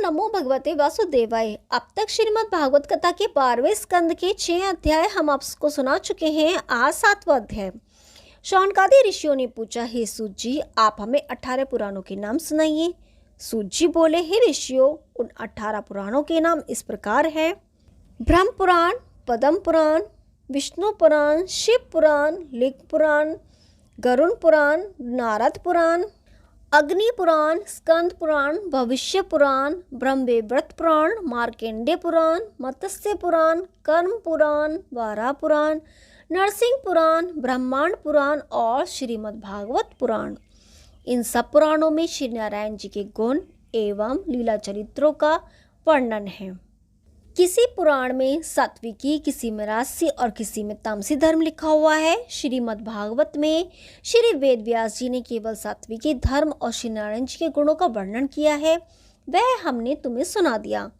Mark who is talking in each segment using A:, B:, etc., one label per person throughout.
A: नमो भगवते वासुदेवाय। अब तक श्रीमद् भागवत कथा के 12वें स्कंद के 6 अध्याय हम आपको सुना चुके हैं। आज 7वां अध्याय। शौनकादि ऋषियों ने पूछा, हे सूत जी, आप हमें 18 पुराणों के नाम सुनाइए। सूत जी बोले, हे ऋषियों, उन 18 पुराणों के नाम इस प्रकार है: ब्रह्म पुराण, पद्म पुराण, विष्णु पुराण, शिव पुराण, लिंग पुराण, गरुण पुराण, नारद पुराण, अग्नि पुराण, स्कंद पुराण, भविष्य पुराण, ब्रह्मवैवर्त पुराण, मार्कंडेय पुराण, मत्स्य पुराण, कर्म पुराण, वाराह पुराण, नरसिंह पुराण, ब्रह्मांड पुराण और श्रीमद् भागवत पुराण। इन सब पुराणों में श्री नारायण जी के गुण एवं लीला चरित्रों का वर्णन है। किसी पुराण में सात्विकी, किसी में राजसी और किसी में तामसी धर्म लिखा हुआ है। श्रीमद् भागवत में श्री वेद व्यास जी ने केवल सात्विकी धर्म और श्री नारायण जी के गुणों का वर्णन किया है, वह हमने तुम्हें सुना दिया।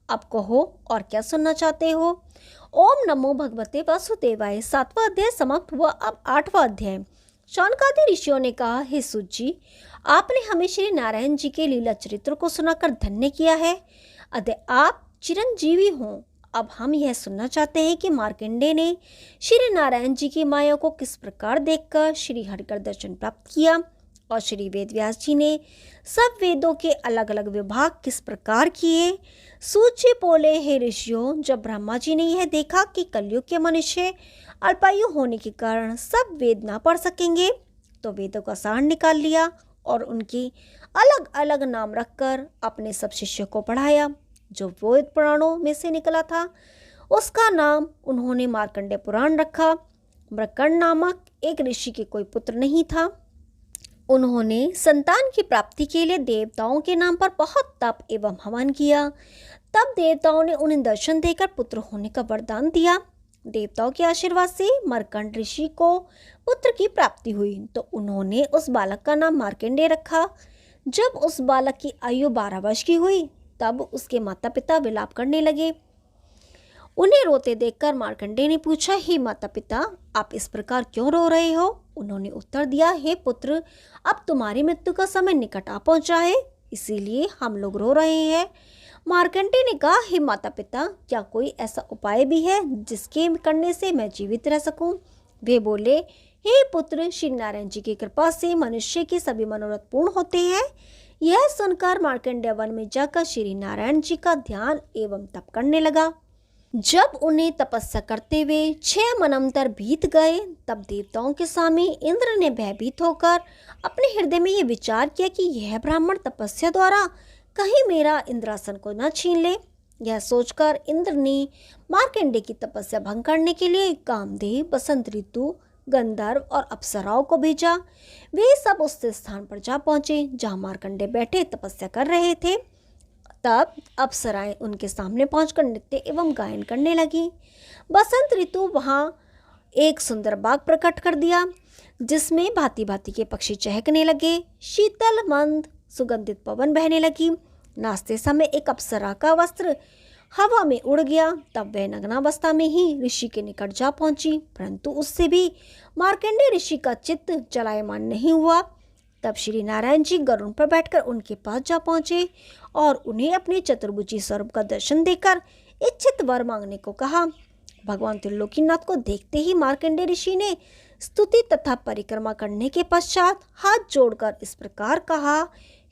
A: अब कहो और क्या सुनना चाहते हो। ओम नमो भगवते वासुदेवाय। 7वां अध्याय समाप्त हुआ। अब 8वां अध्याय। शौनकादि ऋषियों ने कहा, हे सूत जी, आपने हमें श्री नारायण जी के लीला चरित्र को सुनाकर धन्य किया है, अतः आप चिरंजीवी हों। अब हम यह सुनना चाहते हैं कि मार्कंडेय ने श्री नारायण जी की माया को किस प्रकार देखकर श्री हरि का दर्शन प्राप्त किया और श्री वेद व्यास जी ने सब वेदों के अलग अलग विभाग किस प्रकार किए। सूत जी बोले, हे ऋषियों, जब ब्रह्मा जी ने यह देखा कि कलयुग के मनुष्य अल्पायु होने के कारण सब वेद ना पढ़ सकेंगे, तो वेदों का सार निकाल लिया और उनकी अलग अलग नाम रखकर अपने सब शिष्यों को पढ़ाया। जो वेद पुराणों में से निकला था उसका नाम उन्होंने मार्कंडेय पुराण रखा। मृकंड नामक एक ऋषि के कोई पुत्र नहीं था। उन्होंने संतान की प्राप्ति के लिए देवताओं के नाम पर बहुत तप एवं हवन किया। तब देवताओं ने उन्हें दर्शन देकर पुत्र होने का वरदान दिया। देवताओं के आशीर्वाद से मर्कंड ऋषि को पुत्र की प्राप्ति हुई, तो उन्होंने उस बालक का नाम मार्कंडेय रखा। जब उस बालक की आयु 12 वर्ष की हुई, तब उसके माता पिता विलाप करने लगे। उन्हें रोते देखकर मार्कंडेय ने पूछा, हे माता पिता, आप इस प्रकार क्यों रो रहे हो। उन्होंने उत्तर दिया, हे पुत्र, अब तुम्हारी मृत्यु का समय निकट आ पहुंचा है, इसीलिए हम लोग रो रहे हैं। मार्कंडेय ने कहा, हे माता पिता, क्या कोई ऐसा उपाय भी है जिसके करने से मैं जीवित रह सकूं। वे बोले, हे पुत्र, श्री नारायण जी की कृपा से मनुष्य के सभी मनोरथ पूर्ण होते हैं। यह सुनकर मार्कंडेय वन में जाकर श्री नारायण जी का ध्यान एवं तप करने लगा। जब उन्हें तपस्या करते हुए 6 मनवंतर बीत गए, तब देवताओं के सामने इंद्र ने भयभीत होकर अपने हृदय में यह विचार किया कि यह ब्राह्मण तपस्या द्वारा कहीं मेरा इंद्रासन को न छीन ले। यह सोचकर इंद्र ने मार्कंडेय की तपस्या भंग करने के लिए कामदेव, बसंत ऋतु, गंधर्व और अप्सराओं को भेजा। वे सब उस स्थान पर जा पहुंचे जहां मार्कंडेय बैठे तपस्या कर रहे थे। तब अप्सराएं उनके सामने पहुंचकर नृत्य एवं गायन करने लगी। बसंत ऋतु वहां एक सुंदर बाग प्रकट कर दिया, जिसमें भांति भांति के पक्षी चहकने लगे। शीतल मंद सुगंधित पवन बहने लगी। नाचते समय एक अप्सरा का वस्त्र हवा में उड़ गया। तब वह नग्नावस्था में ही ऋषि के निकट जा पहुंची, परंतु उससे भी मार्कंडेय ऋषि का चित्त चलायमान नहीं हुआ। तब श्री नारायण जी गरुड़ पर बैठकर उनके पास जा पहुंचे और उन्हें अपने चतुर्भुजी स्वरूप का दर्शन देकर इच्छित वर मांगने को कहा। भगवान त्रिलोकीनाथ को देखते ही मार्कंडेय ऋषि ने स्तुति तथा परिक्रमा करने के पश्चात हाथ जोड़कर इस प्रकार कहा,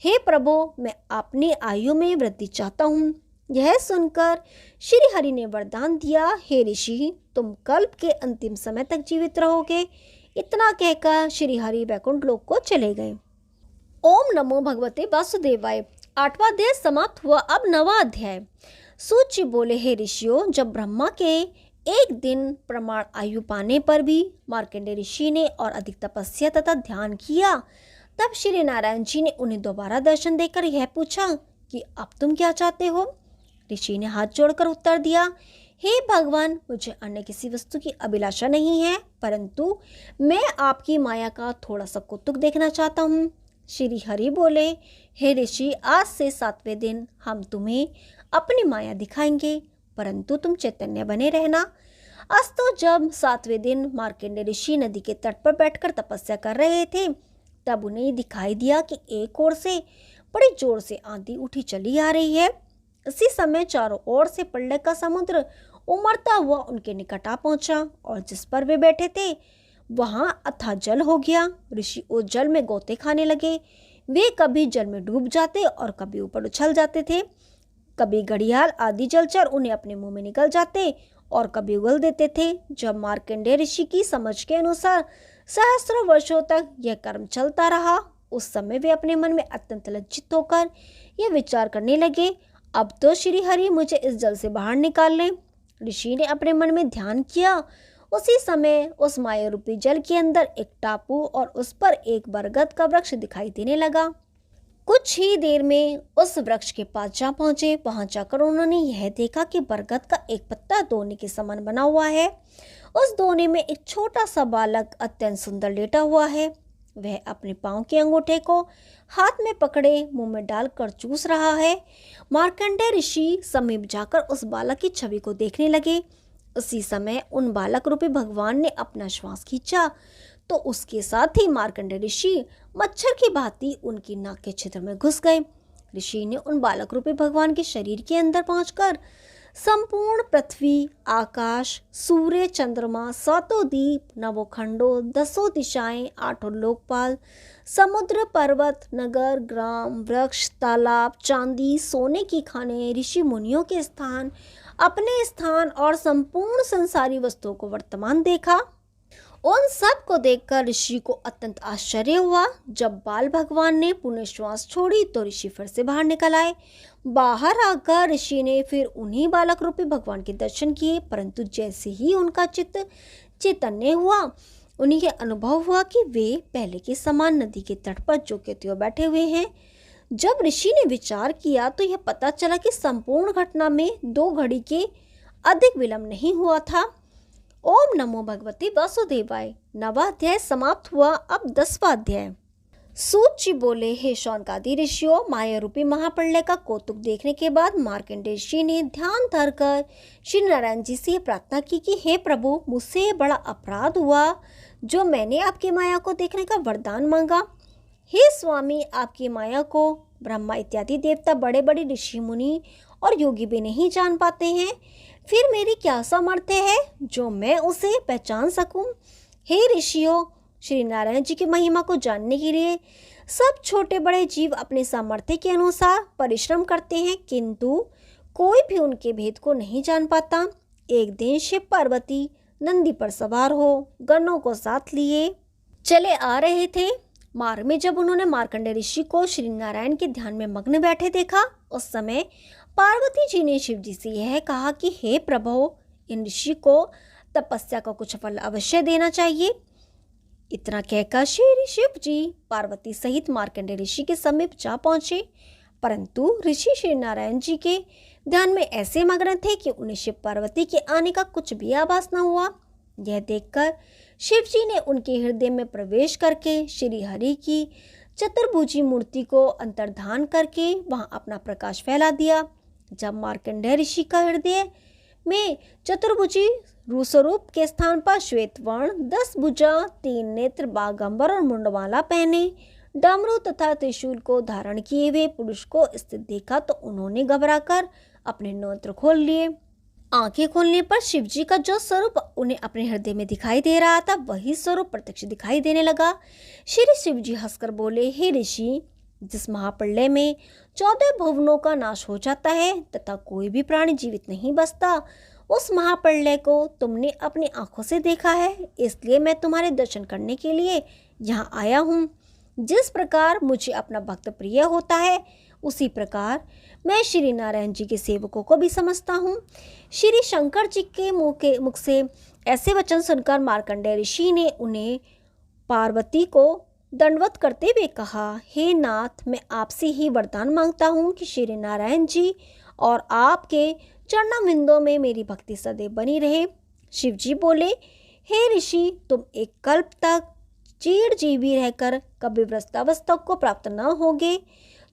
A: हे प्रभु, मैं अपनी आयु में वृद्धि चाहता हूँ। यह सुनकर श्री हरि ने वरदान दिया, हे ऋषि, तुम कल्प के अंतिम समय तक जीवित रहोगे। इतना कहकर श्री हरि वैकुंठ लोक को चले गए। ओम नमो भगवते वासुदेवाय। 8वां अध्याय समाप्त हुआ। अब 9वां अध्याय। सूत जी बोले, हे ऋषियों, जब ब्रह्मा के एक दिन प्रमाण आयु पाने पर भी मार्कंडेय ऋषि ने और अधिक तपस्या तथा ध्यान किया, तब श्री नारायण जी ने उन्हें दोबारा दर्शन देकर यह पूछा कि अब तुम क्या चाहते हो। ऋषि ने हाथ जोड़कर उत्तर दिया, हे भगवान, मुझे अन्य किसी वस्तु की अभिलाषा नहीं है, परंतु मैं आपकी माया का थोड़ा सा कौतुक देखना चाहता हूँ। श्री हरि बोले, हे ऋषि, आज से 7वें दिन हम तुम्हें अपनी माया दिखाएंगे, परंतु तुम चैतन्य बने रहना। अस्तु, जब 7वें दिन मार्कंडेय ऋषि नदी के तट पर बैठकर तपस्या कर रहे थे, तब उन्हें दिखाई दिया कि एक ओर से बड़ी जोर से आंधी उठी चली आ रही है। इसी समय चारों ओर से प्रलय का समुद्र उमड़ता हुआ उनके निकट आ पहुंचा और जिस पर वे बैठे थे वहां अथाह जल हो गया। ऋषि उस जल में गोते खाने लगे। वे कभी जल में डूब जाते और कभी ऊपर उछल जाते थे। कभी घड़ियाल आदि जलचर उन्हें अपने मुंह में निकल जाते और कभी उगल देते थे। जब मार्कंडेय ऋषि की समझ के अनुसार सहस्रों वर्षों तक यह कर्म चलता रहा, उस समय वे अपने मन में अत्यंत लज्जित होकर यह विचार करने लगे, अब तो श्री हरि मुझे इस जल से बाहर निकाल लें। ऋषि ने अपने मन में ध्यान किया। उसी समय उस माया रूपी जल के अंदर एक टापू और उस पर एक बरगद का वृक्ष दिखाई देने लगा। कुछ ही देर में उस वृक्ष के पास जा पहुंचे। वहां जाकर उन्होंने यह देखा कि बरगद का एक पत्ता दोने के समान बना हुआ है। उस दोने में एक छोटा सा बालक अत्यंत सुंदर लेटा हुआ है। वह अपने पांव के अंगूठे को हाथ में पकड़े मुंह में डालकर चूस रहा है। मार्कंडेय ऋषि समीप जाकर उस बालक की छवि को देखने लगे। उसी समय उन बालक रूपी भगवान ने अपना श्वास खींचा तो उसके साथ ही मार्कंडेय ऋषि मच्छर की भांति उनकी नाक के छिद्र में घुस गए। ऋषि ने उन बालक रूपी भगवान के शरीर के अंदर पहुंचकर संपूर्ण पृथ्वी, आकाश, सूर्य, चंद्रमा, सातों दीप, नवों खंडों, दसों दिशाएं, आठों लोकपाल, समुद्र, पर्वत, नगर, ग्राम, वृक्ष, तालाब, चांदी, सोने की खानें, ऋषि मुनियों के स्थान, अपने स्थान और संपूर्ण संसारी वस्तुओं को वर्तमान देखा। उन सब को देखकर ऋषि को अत्यंत आश्चर्य हुआ। जब बाल भगवान ने पुनः श्वास छोड़ी तो ऋषि फिर से बाहर निकल आए। बाहर आकर ऋषि ने फिर उन्हीं बालक रूपी भगवान के दर्शन किए, परंतु जैसे ही उनका चित्त चैतन्य हुआ, उन्हें यह अनुभव हुआ कि वे पहले के समान नदी के तट पर जो के त्यों बैठे हुए हैं। जब ऋषि ने विचार किया तो यह पता चला कि संपूर्ण घटना में 2 घड़ी के अधिक विलंब नहीं हुआ था। ओम नमो भगवते वासुदेवाय। 9वां अध्याय समाप्त हुआ। अब 10वां अध्याय। सूत जी बोले, हे शौनकादि ऋषियों, माया रूपी महाप्रलय का कौतुक देखने के बाद मार्कंडेय ऋषि ने ध्यान धरकर श्री नारायण जी से प्रार्थना की कि हे प्रभु, मुझसे बड़ा अपराध हुआ जो मैंने आपकी माया को देखने का वरदान मांगा। हे स्वामी, आपकी माया को ब्रह्मा इत्यादि देवता, बड़े बड़े ऋषि मुनि और योगी भी नहीं जान पाते हैं। फिर मेरी क्या सामर्थ्य है जो मैं उसे पहचान सकूं? हे ऋषियों, श्री नारायण जी की महिमा को जानने के लिए सब छोटे बड़े जीव अपने सामर्थ्य के अनुसार परिश्रम करते हैं, किंतु कोई भी उनके भेद को नहीं जान पाता। एक दिन शिव पार्वती नंदी पर सवार हो गणों को साथ लिए चले आ रहे थे। मार्ग में जब उन्होंने मार्कंडेय ऋषि को श्री नारायण के ध्यान में मग्न बैठे देखा, उस समय पार्वती जी ने शिव जी से यह कहा कि हे प्रभु, इन ऋषि को तपस्या का कुछ फल अवश्य देना चाहिए। इतना कहकर श्री शिव जी पार्वती सहित मार्कंडेय ऋषि के समीप जा पहुंचे, परंतु ऋषि श्री नारायण जी के ध्यान में ऐसे मग्न थे कि उन्हें शिव पार्वती के आने का कुछ भी आभास न हुआ। यह देखकर शिव जी ने उनके हृदय में प्रवेश करके श्री हरि की चतुर्भुजी मूर्ति को अंतर्धान करके वहां अपना प्रकाश फैला दिया। जब मार्कंडेय ऋषि का हृदय में चतुर्भुजी स्वरूप के स्थान पर श्वेत वर्ण, 10 भुजा, 3 नेत्र, बागंबर और मुंडमाला पहने डमरू तथा त्रिशूल को धारण किए हुए पुरुष को स्थित देखा तो उन्होंने घबराकर अपने नेत्र खोल लिए। आंखें खोलने पर शिव जी का जो स्वरूप उन्हें अपने हृदय में दिखाई दे रहा था, वही स्वरूप प्रत्यक्ष दिखाई देने लगा। श्री शिव जी हंसकर बोले, हे ऋषि, जिस महाप्रलय में 14 भुवनों का नाश हो जाता है तथा कोई भी प्राणी जीवित नहीं बचता, उस महाप्रलय को तुमने अपनी आंखों से देखा है, इसलिए मैं तुम्हारे दर्शन करने के लिए यहाँ आया हूँ। जिस प्रकार मुझे अपना भक्त प्रिय होता है, उसी प्रकार मैं श्री नारायण जी के सेवकों को भी समझता हूँ। श्री शंकर जी के मुख से ऐसे वचन सुनकर मार्कंडेय ऋषि ने उन्हें पार्वती को दंडवत करते हुए कहा, हे नाथ, मैं आपसे ही वरदान मांगता हूँ कि श्री नारायण जी और आपके चरणारविंदों में मेरी भक्ति सदैव बनी रहे। शिव जी बोले, हे ऋषि, तुम एक कल्प तक चिरजीवी रहकर कभी वृद्धावस्था को प्राप्त न होगे।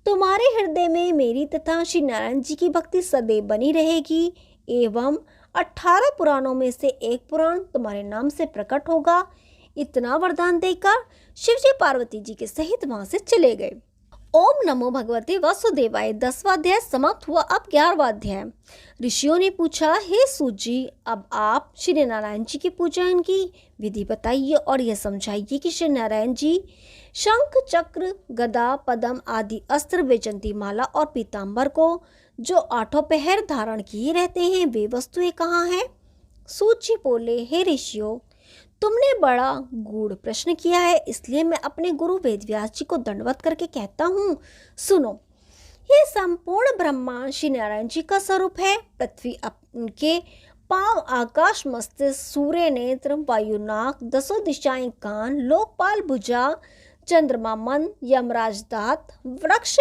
A: तुम्हारे हृदय में मेरी तथा श्री नारायण जी की भक्ति सदैव बनी रहेगी एवं 18 पुराणों में से एक पुराण तुम्हारे नाम से प्रकट होगा। इतना वरदान देकर शिवजी पार्वती जी के सहित वहां से चले गए। ओम नमो भगवते वासुदेवाय। 10वां अध्याय समाप्त हुआ। अब 11वां अध्याय। ऋषियों ने पूछा, हे सूत जी, अब आप श्री नारायण जी की पूजन की विधि बताइए और यह समझाइए कि श्री नारायण जी शंख, चक्र, गदा, पद्म आदि अस्त्र, वैजंती माला और पीताम्बर को जो आठों पहर धारण किए रहते हैं, वे वस्तुएं कहाँ हैं? सूत जी बोले, हे ऋषियों, तुमने बड़ा गूढ़ प्रश्न किया है, इसलिए मैं अपने गुरु वेदव्यास जी को दंडवत करके कहता हूँ। सुनो, ये संपूर्ण ब्रह्मांड श्री नारायण जी का स्वरूप है। पृथ्वी उनके पांव, आकाश मस्तिष्क, सूर्य नेत्र, वायु नाक, 10 दिशाएं कान, लोकपाल भुजा, चंद्रमा मन, यमराज दांत, वृक्ष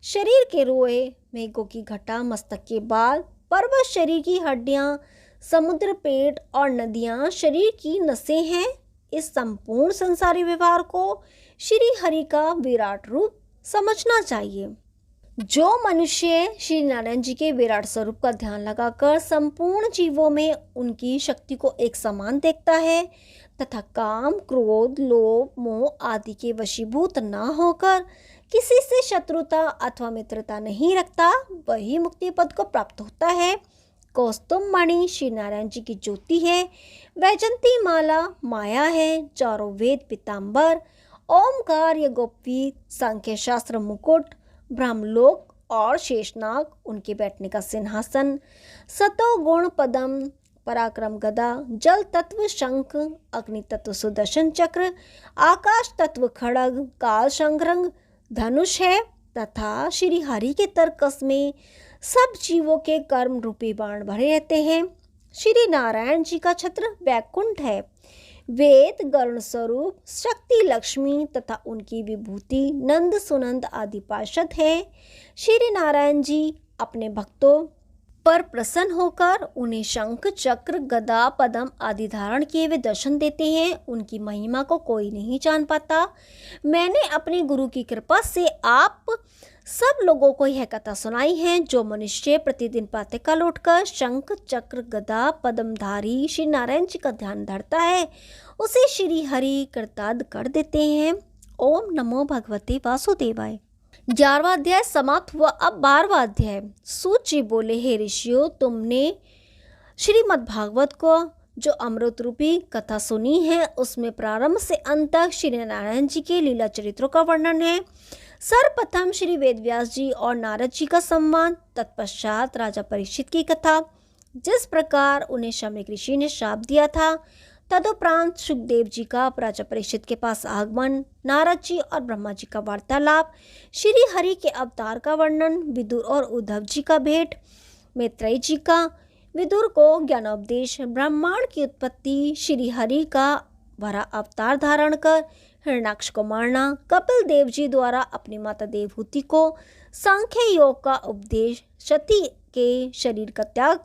A: शरीर के रोए, मेघों की घटा मस्तक के बाल, पर्वत शरीर की हड्डियां, समुद्र पेट और नदियां शरीर की नसें हैं। इस संपूर्ण संसारी व्यवहार को श्री हरि का विराट रूप समझना चाहिए। जो मनुष्य श्री नारायण जी के विराट स्वरूप का ध्यान लगाकर संपूर्ण जीवों में उनकी शक्ति को एक समान देखता है तथा काम, क्रोध, लोभ, मोह आदि के वशीभूत न होकर किसी से शत्रुता अथवा मित्रता नहीं रखता, वही मुक्ति पद को प्राप्त होता है। कौस्तुभ मणि श्री नारायण जी की ज्योति है, वैजंती माला माया है, चारों वेद पीताम्बर, ओमकार या गोपवीर, सांख्य शास्त्र मुकुट, ब्रह्मलोक और शेषनाग उनके बैठने का सिंहासन, सतो गुण पदम, पराक्रम गदा, जल तत्व शंख, अग्नि तत्व सुदर्शन चक्र, आकाश तत्व खड़ग, काल संग्रंग धनुष है तथा श्री हरि के तरकस में सब जीवों के कर्म रूपी बाण भरे रहते हैं। श्री नारायण जी का छत्र वैकुंठ है। वेद, गरुण स्वरूप, शक्ति लक्ष्मी तथा उनकी विभूति नंद सुनंद आदि पार्षद है। श्री नारायण जी अपने भक्तों पर प्रसन्न होकर उन्हें शंख, चक्र, गदा, पद्म आदि धारण किए हुए दर्शन देते हैं। उनकी महिमा को कोई नहीं जान पाता। मैंने अपने गुरु की कृपा से आप सब लोगों को यह कथा सुनाई है। जो मनुष्य प्रतिदिन प्रातःकाल उठकर शंख, चक्र, गदा, पद्मधारी श्री नारायण जी का ध्यान धरता है, उसे श्री हरि कृतार्थ कर देते हैं। ओम नमो भगवते वासुदेवाय। 11वां अध्याय समाप्त हुआ। अब 12वां अध्याय। सूत जी बोले, हे ऋषियों, तुमने श्रीमद् भागवत को जो अमृत रूपी कथा सुनी है, उसमें प्रारंभ से अंत तक श्री नारायण जी के लीला चरित्रों का वर्णन है। सर्वप्रथम श्री वेदव्यास जी और नारद जी का संवाद, तत्पश्चात राजा परीक्षित की कथा, जिस प्रकार उन्हें शमीक ऋषि ने श्राप दिया था, तदुपरांत सुखदेव जी का राजा परीक्षित के पास आगमन, नारद जी और ब्रह्मा जी का वार्तालाप, श्री हरि के अवतार का वर्णन, विदुर और उद्धव जी का भेंट, मैत्रेय जी का विदुर को ज्ञानोपदेश, ब्रह्मांड की उत्पत्ति, श्री हरि का वरा अवतार धारण कर हिरण्याक्ष को मारना, कपिल देव जी द्वारा अपनी माता देवहूति को सांख्य योग का उपदेश, सती के शरीर का त्याग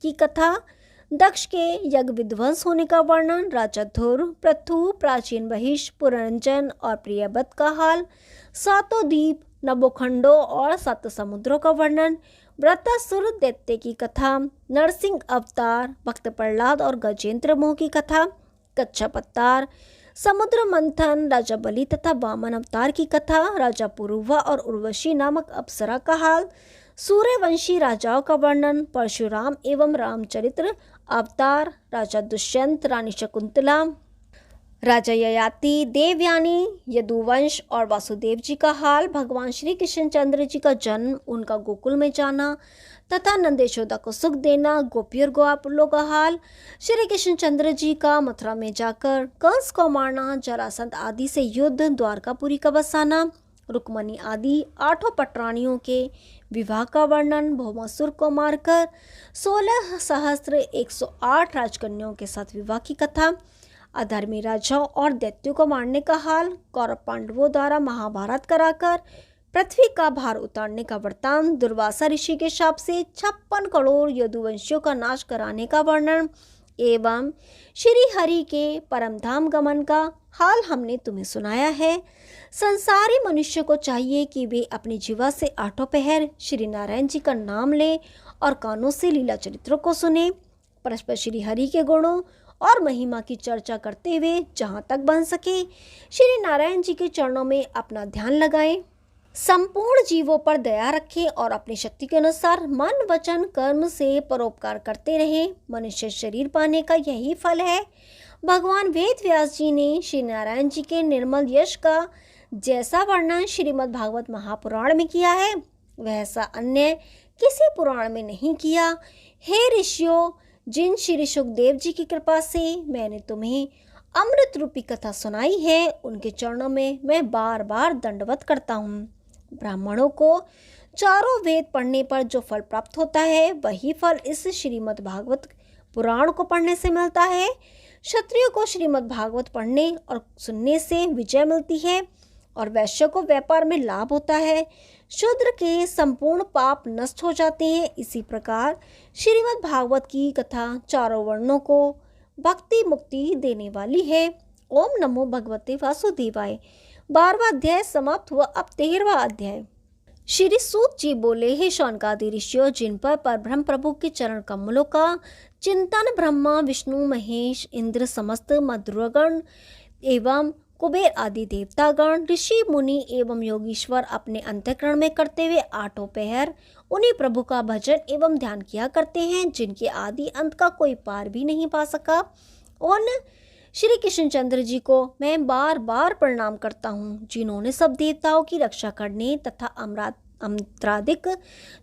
A: की कथा, दक्ष के यज्ञ विध्वंस होने का वर्णन, राजा ध्रुव, पृथु, प्राचीन बहिष, पुरंजन और प्रियव्रत का हाल, सातों द्वीप, नवोखंडों और 7 समुद्रों का वर्णन, व्रतासुर दैत्य की कथा, नरसिंह अवतार, भक्त प्रहलाद और गजेंद्र मोह की कथा, कच्छप अवतार, समुद्र मंथन, राजा बलि तथा वामन अवतार की कथा, राजा पुरुवा और उर्वशी नामक अप्सरा का हाल, सूर्यवंशी राजाओं का वर्णन, परशुराम एवं रामचरित्र अवतार, राजा दुष्यंत, रानी शकुंतला, राजा ययाति, देवयानी, यदुवंश और वासुदेव जी का हाल, भगवान श्री कृष्णचंद्र जी का जन्म, उनका गोकुल में जाना तथा नंद यशोदा को सुख देना, गोपी और गोपालों का हाल, श्री कृष्णचंद्र जी का मथुरा में जाकर कंस को मारना, जरासंध आदि से युद्ध, द्वारकापुरी का बसाना, रुक्मणी आदि 8 पटरानियों के विवाह का वर्णन, भौमासुर को मारकर 16,108 राजकन्याओं के साथ विवाह की कथा, अधर्मी राजाओं और दैत्यों को मारने का हाल, कौरव पांडवों द्वारा महाभारत कराकर पृथ्वी का भार उतारने का वृत्तांत, दुर्वासा ऋषि के शाप से 56 करोड़ यदुवंशियों का नाश कराने का वर्णन एवं श्री हरि के परमधाम गमन का हाल हमने तुम्हें सुनाया है। संसारी मनुष्य को चाहिए कि वे अपनी जीवा से 8 पहर श्री नारायण जी का नाम ले और कानों से लीला चरित्रों को सुने, परस्पर श्री हरि के गुणों और महिमा की चर्चा करते हुए जहाँ तक बन सके श्री नारायण जी के चरणों में अपना ध्यान लगाएं। संपूर्ण जीवों पर दया रखें और अपनी शक्ति के अनुसार मन वचन कर्म से परोपकार करते रहें। मनुष्य शरीर पाने का यही फल है। भगवान वेद व्यास जी ने श्री नारायण जी के निर्मल यश का जैसा वर्णन श्रीमद् भागवत महापुराण में किया है, वैसा अन्य किसी पुराण में नहीं किया। हे ऋषियों, जिन श्री सुखदेव जी की कृपा से मैंने तुम्हें अमृत रूपी कथा सुनाई है, उनके चरणों में मैं बार बार दंडवत करता हूँ। ब्राह्मणों को चारों वेद पढ़ने पर जो फल प्राप्त होता है, वही फल इस श्रीमद् भागवत पुराण को पढ़ने से मिलता है। क्षत्रियो को श्रीमद् भागवत पढ़ने और सुनने से विजय मिलती है और वैश्य को व्यापार में लाभ होता है। शूद्र के संपूर्ण पाप नष्ट हो जाते हैं। इसी प्रकार श्रीमद् भागवत की कथा चारों वर्णों को भक्ति मुक्ति देने वाली है। ओम नमो भगवते वासुदेवाय। 12वां अध्याय समाप्त हुआ। अब 13वां अध्याय। श्री सूत जी बोले, हे शौनकादि ऋषियों, जिन पर परब्रह्म प्रभु के चरण कमलों का चिंतन ब्रह्मा विष्णु महेश इंद्र समस्त मध्रुगण एवं कुबेर आदि देवतागण ऋषि मुनि एवं योगीश्वर अपने अंतःकरण में करते हुए आठों पहर उन्हीं प्रभु का भजन एवं ध्यान किया करते हैं, जिनके आदि अंत का कोई पार भी नहीं पा सका। उन श्री कृष्णचंद्र जी को मैं बार बार प्रणाम करता हूँ, जिन्होंने सब देवताओं की रक्षा करने तथा अमृतादिक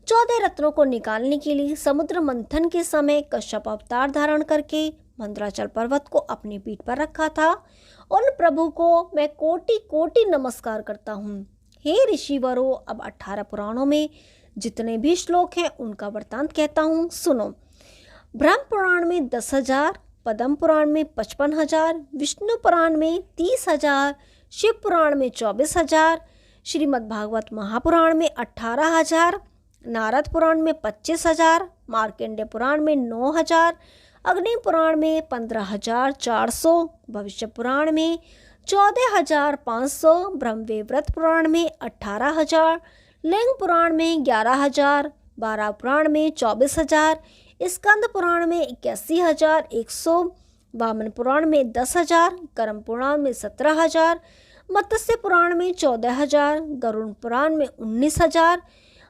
A: 14 रत्नों को निकालने के लिए समुद्र मंथन के समय कश्यप अवतार धारण करके मंदराचल पर्वत को अपनी पीठ पर रखा था। उन प्रभु को मैं कोटि कोटि नमस्कार करता हूँ। हे ऋषिवरों, अब 18 पुराणों में जितने भी श्लोक हैं उनका वृत्तांत कहता हूँ, सुनो। ब्रह्म पुराण में 10,000, पद्म पुराण में 55,000, विष्णु पुराण में 30,000, शिव पुराण में 24,000, श्रीमद् भागवत महापुराण में 18,000, नारद पुराण में 25,000, मार्कंडेय पुराण में 9,000, अग्नि पुराण में 15,400, भविष्य पुराण में 14,500, ब्रह्मवैवर्त पुराण में 18,000, लिंग पुराण में 11,000, 12 पुराण में 24,000, स्कंद पुराण में 81,100, वामन पुराण में 10,000, कर्म पुराण में 17,000, मत्स्य पुराण में 14,000, गरुड़ पुराण में 19,000,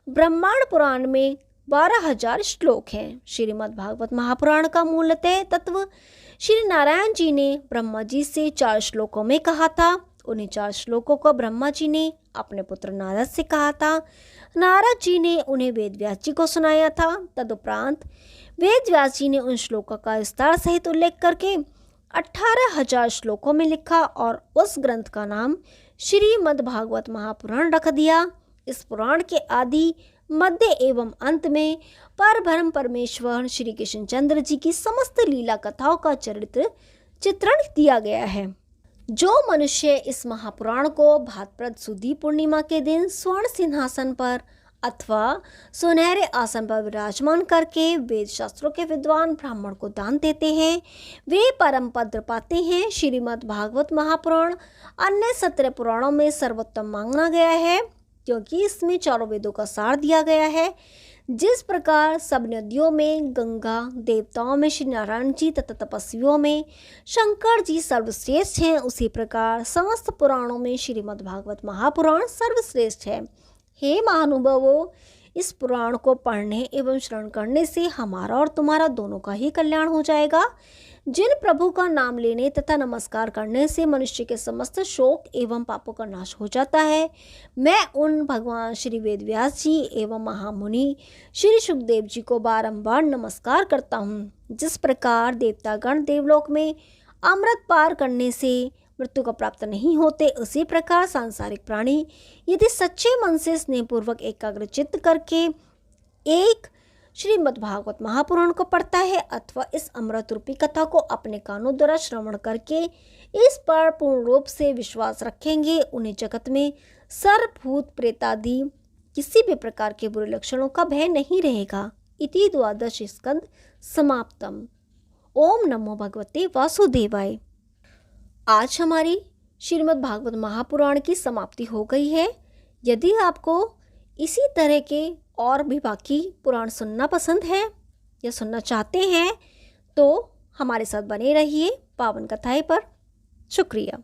A: ब्रह्मांड पुराण में 12,000 श्लोक हैं। श्रीमद् भागवत महापुराण का मूलतः तत्व श्री नारायण जी ने ब्रह्मा जी से 4 श्लोकों में कहा था। उन्हीं 4 श्लोकों को ब्रह्मा जी ने अपने पुत्र नारद से कहा था। नारद जी ने उन्हें वेद व्यास जी को सुनाया था। तदुपरांत वेद व्यास जी ने उन श्लोकों का विस्तार सहित उल्लेख करके 18,000 श्लोकों में लिखा और उस ग्रंथ का नाम श्रीमद् भागवत महापुराण रख दिया। इस पुराण के आदि मध्य एवं अंत में परब्रह्म परमेश्वर श्री कृष्णचंद्र जी की समस्त लीला कथाओं का चित्रण दिया गया है। जो मनुष्य इस महापुराण को भाद्रपद सुदी पूर्णिमा के दिन स्वर्ण सिंहासन पर अथवा सुनहरे आसन पर विराजमान करके वेद शास्त्रों के विद्वान ब्राह्मण को दान देते हैं, वे परम पद पाते हैं। श्रीमद् भागवत महापुराण अन्य 17 पुराणों में सर्वोत्तम माना गया है, क्योंकि इसमें चारों वेदों का सार दिया गया है। जिस प्रकार सब नदियों में गंगा, देवताओं में श्री नारायण जी तथा तपस्वियों में शंकर जी सर्वश्रेष्ठ हैं, उसी प्रकार समस्त पुराणों में श्रीमद् भागवत महापुराण सर्वश्रेष्ठ है। हे महानुभावों, इस पुराण को पढ़ने एवं श्रवण करने से हमारा और तुम्हारा दोनों का ही कल्याण हो जाएगा। जिन प्रभु का नाम लेने तथा नमस्कार करने से मनुष्य के समस्त शोक एवं पापों का नाश हो जाता है, मैं उन भगवान श्री वेद व्यास जी एवं महामुनि श्री सुखदेव जी को बारंबार नमस्कार करता हूँ। जिस प्रकार देवतागण देवलोक में अमृत पार करने से मृत्यु को प्राप्त नहीं होते, उसी प्रकार सांसारिक प्राणी यदि सच्चे मन से स्नेहपूर्वक एकाग्र चित्त करके एक श्रीमद् भागवत महापुराण को पढ़ता है अथवा इस अमृत रूपी कथा को अपने कानों द्वारा श्रवण करके इस पर पूर्ण रूप से विश्वास रखेंगे, उन्हें जगत में सर्प भूत प्रेतादि किसी भी प्रकार के बुरे लक्षणों का भय नहीं रहेगा। इति 12 स्कंद समाप्तम। ओम नमो भगवते वासुदेवाय। आज हमारी श्रीमद् भागवत महापुराण की समाप्ति हो गई है। यदि आपको इसी तरह के और भी बाकी पुराण सुनना पसंद है या सुनना चाहते हैं तो हमारे साथ बने रहिए पावन कथाएं पर। शुक्रिया।